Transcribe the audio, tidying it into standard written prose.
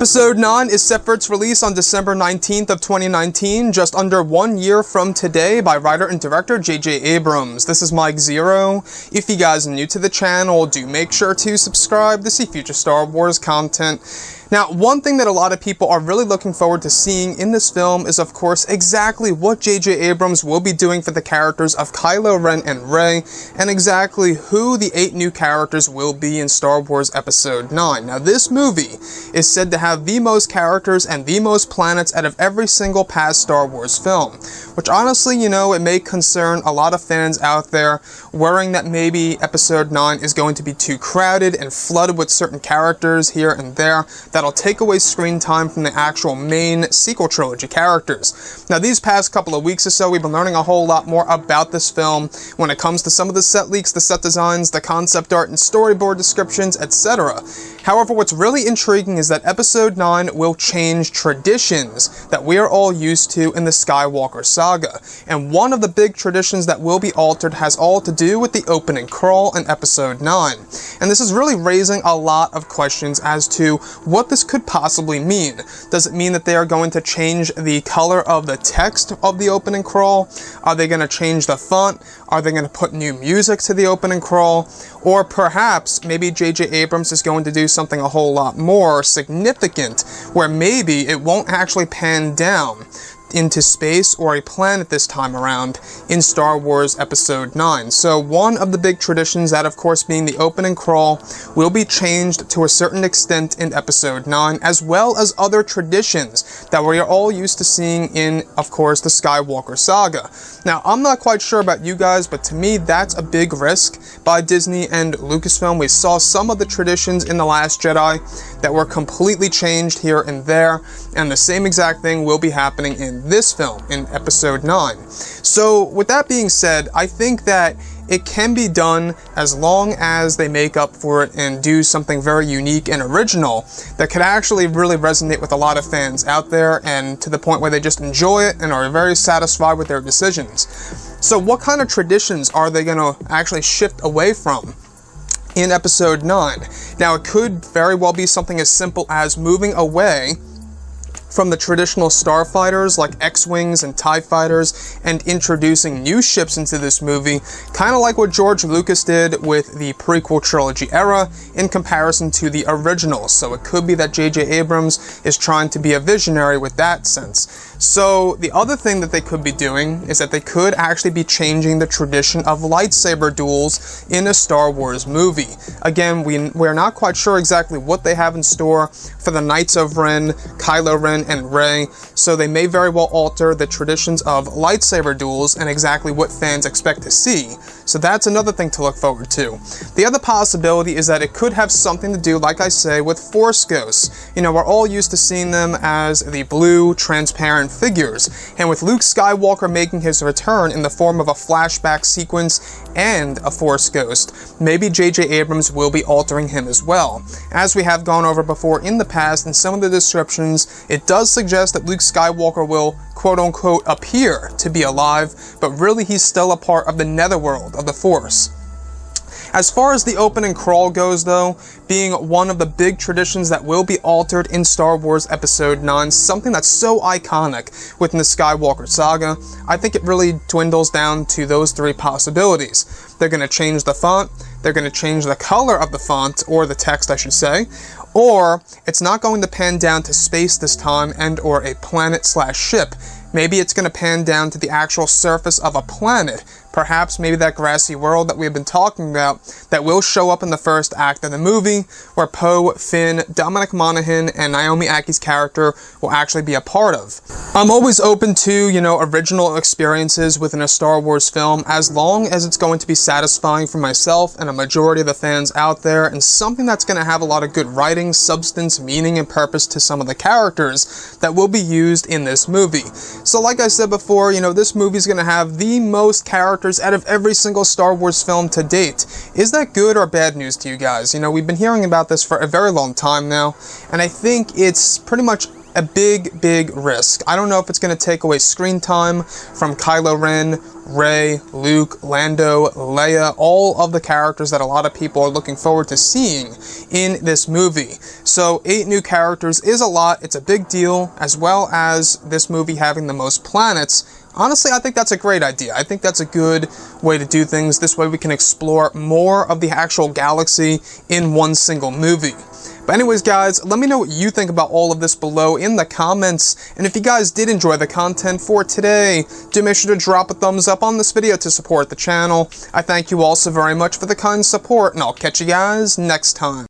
Episode 9 is set for its release on December 19th of 2019, just under 1 year from today, by writer and director J.J. Abrams. This is Mike Zero. If you guys are new to the channel, do make sure to subscribe to see future Star Wars content. Now, one thing that a lot of people are really looking forward to seeing in this film is, of course, exactly what J.J. Abrams will be doing for the characters of Kylo Ren and Rey, and exactly who the 8 new characters will be in Star Wars Episode 9. Now, this movie is said to have the most characters and the most planets out of every single past Star Wars film, which honestly, it may concern a lot of fans out there, worrying that maybe Episode 9 is going to be too crowded and flooded with certain characters here and there that'll take away screen time from the actual main sequel trilogy characters. Now, these past couple of weeks or so, we've been learning a whole lot more about this film when it comes to some of the set leaks, the set designs, the concept art and storyboard descriptions, etc. However, what's really intriguing is that Episode 9 will change traditions that we are all used to in the Skywalker saga. And one of the big traditions that will be altered has all to do with the opening crawl in Episode 9. And this is really raising a lot of questions as to what this could possibly mean. Does it mean that they are going to change the color of the text of the opening crawl? Are they going to change the font? Are they going to put new music to the opening crawl? Or perhaps maybe J.J. Abrams is going to do something a whole lot more significant, where maybe it won't actually pan down into space or a planet this time around in Star Wars Episode 9. So one of the big traditions, that of course being the opening crawl, will be changed to a certain extent in Episode 9, as well as other traditions that we are all used to seeing in, of course, the Skywalker saga. Now, I'm not quite sure about you guys, but to me, that's a big risk by Disney and Lucasfilm. We saw some of the traditions in The Last Jedi that were completely changed here and there, and the same exact thing will be happening in this film, in Episode 9. So, with that being said, I think that it can be done as long as they make up for it and do something very unique and original that could actually really resonate with a lot of fans out there, and to the point where they just enjoy it and are very satisfied with their decisions. So what kind of traditions are they going to actually shift away from in Episode 9? Now, it could very well be something as simple as moving away from the traditional starfighters like X-Wings and TIE Fighters and introducing new ships into this movie, kind of like what George Lucas did with the prequel trilogy era in comparison to the originals. So it could be that J.J. Abrams is trying to be a visionary with that sense. So the other thing that they could be doing is that they could actually be changing the tradition of lightsaber duels in a Star Wars movie. Again, we're not quite sure exactly what they have in store for the Knights of Ren, Kylo Ren, and Rey, so they may very well alter the traditions of lightsaber duels and exactly what fans expect to see. So that's another thing to look forward to. The other possibility is that it could have something to do, like I say, with Force ghosts. We're all used to seeing them as the blue, transparent figures, and with Luke Skywalker making his return in the form of a flashback sequence and a Force ghost, maybe J.J. Abrams will be altering him as well. As we have gone over before in the past, in some of the descriptions, it does suggest that Luke Skywalker will quote-unquote appear to be alive, but really he's still a part of the netherworld of the Force. As far as the opening crawl goes, though, being one of the big traditions that will be altered in Star Wars Episode 9, something that's so iconic within the Skywalker saga, I think it really dwindles down to those 3 possibilities. They're going to change the font, they're going to change the color of the font, or the text I should say, or it's not going to pan down to space this time and or a planet/ship. Maybe it's going to pan down to the actual surface of a planet. Perhaps maybe that grassy world that we've been talking about that will show up in the first act of the movie, where Poe, Finn, Dominic Monaghan, and Naomi Ackie's character will actually be a part of. I'm always open to, original experiences within a Star Wars film, as long as it's going to be satisfying for myself and a majority of the fans out there, and something that's going to have a lot of good writing, substance, meaning, and purpose to some of the characters that will be used in this movie. So like I said before, this movie's going to have the most characters out of every single Star Wars film to date. Is that good or bad news to you guys? We've been hearing about this for a very long time now, and I think it's pretty much a big risk. I don't know if it's going to take away screen time from Kylo Ren, Rey, Luke, Lando, Leia, all of the characters that a lot of people are looking forward to seeing in this movie. So 8 new characters is a lot, it's a big deal, as well as this movie having the most planets. Honestly, I think that's a great idea. I think that's a good way to do things. This way we can explore more of the actual galaxy in one single movie. But anyways, guys, let me know what you think about all of this below in the comments. And if you guys did enjoy the content for today, do make sure to drop a thumbs up on this video to support the channel. I thank you all so very much for the kind support, and I'll catch you guys next time.